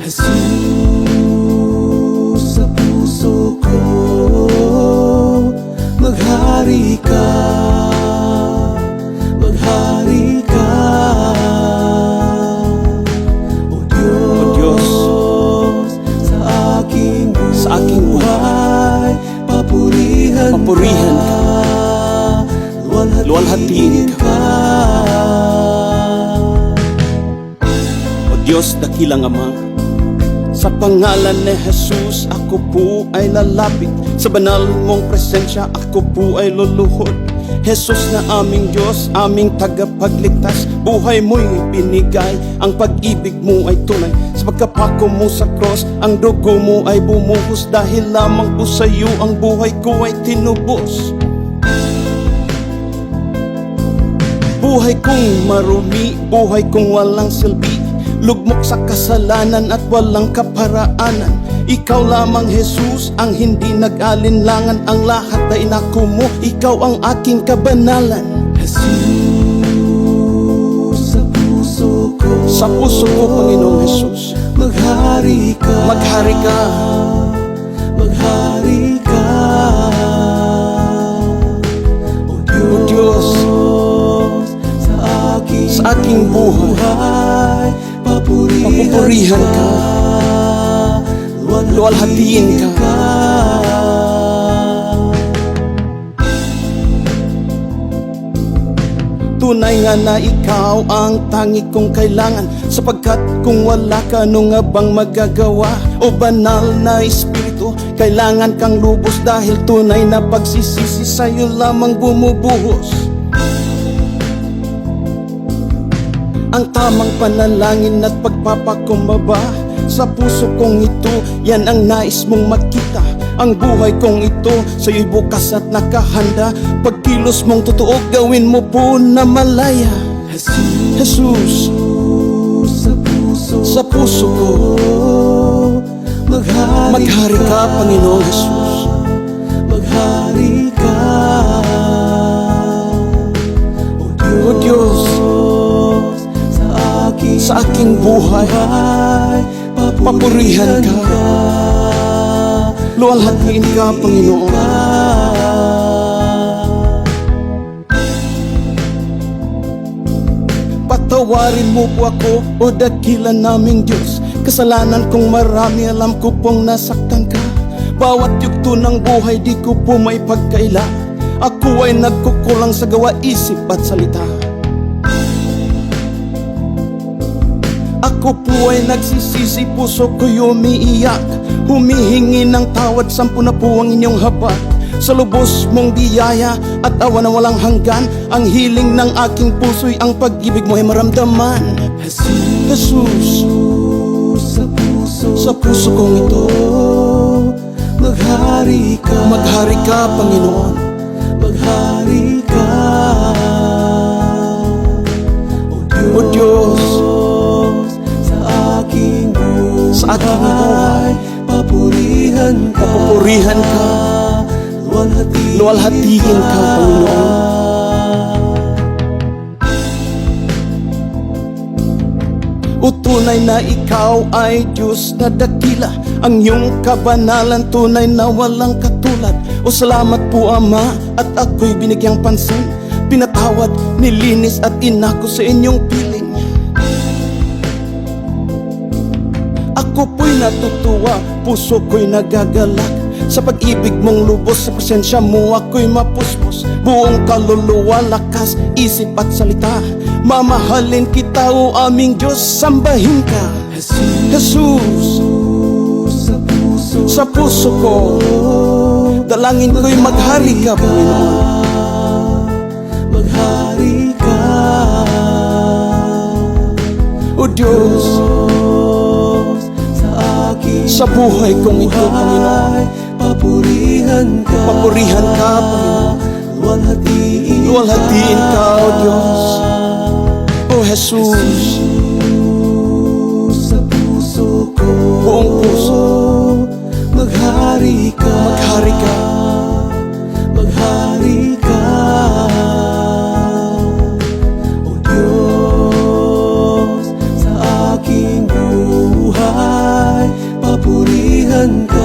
Jesus, sa puso ko, maghari ka, maghari ka. O Diyos, sa aking buhay, papurihan ka, luwalhatiin ka. O Diyos, dakilang Ama, sa pangalan ni Jesus, ako po ay lalapit. Sa banal mong presensya, ako po ay luluhod. Jesus na aming Diyos, aming tagapagligtas, buhay mo'y binigay, ang pag-ibig mo ay tunay. Sa pagkapako mo sa cross, ang dugo mo ay bumuhos. Dahil lamang po sa iyo, ang buhay ko ay tinubos. Buhay kong marumi, buhay kong walang silbi, lugmok sa kasalanan at walang kaparaanan. Ikaw lamang Jesus ang hindi nag-alinlangan, ang lahat ay inako mo, ikaw ang aking kabanalan. Jesus, sa puso ko, Panginoong Jesus, maghari ka, maghari ka, maghari ka. O Diyos, sa aking buhay, papurihan ka, luwalhatiin ka. Tunay nga na ikaw ang tangi kong kailangan, sapagkat kung wala ka, ano nga bang magagawa? O banal na Espiritu, kailangan kang lubos, dahil tunay na pagsisisi sa'yo lamang bumubuhos. Ang tamang panalangin at pagpapakumbaba sa puso kong ito, yan ang nais mong makita. Ang buhay kong ito sa'yo'y bukas at nakahanda. Pagkilos mong totoo, gawin mo po na malaya. Jesus, sa puso ko, maghari ka, Panginoong Jesus, maghari ka. O Diyos, sa aking buhay, papurihan ka, luwalhatiin ka, Panginoon. Patawarin mo po ako, o dakilan naming Diyos. Kasalanan kong marami, alam ko pong nasaktan ka. Bawat yugto ng buhay, di ko po may pagkaila. Ako ay nagkukulang sa gawa, isip at salita. Ako po ay nagsisisi, puso ko'y umiiyak, humihingi ng tawad, 10 na po ang inyong habag. Sa lubos mong biyaya at awa na walang hanggan, ang hiling ng aking puso'y ang pag-ibig mo ay maramdaman. Jesus, sa puso kong ito, maghari ka, Panginoon, maghari ka. O Diyos, sa aking buhay, papurihan ka, luwalhatiin ka, Panginoon. O tunay na ikaw ay Diyos na dakila, ang iyong kabanalan tunay na walang katulad. O salamat po, Ama, at ako'y binigyang pansin, pinatawad, nilinis at inako sa inyong piling. Ako po'y natutuwa, puso ko'y nagagalak, sa pag-ibig mong lubos, sa presensya mo ako'y mapuspos. Buong kaluluwa, lakas, isip at salita, mamahalin kita, o aming Diyos, sambahin ka. Jesus, sa puso ko, dalangin ko'y maghari ka, Panginoon, maghari ka. O Diyos, sa buhay kong ito, Panginoon, papurihan ka, Panginoon, luwalhatiin ka, O Diyos. O Jesus, sa puso ko, buong puso, maghari ka, maghari ka. O Diyos, sa aking buhay, kailan ka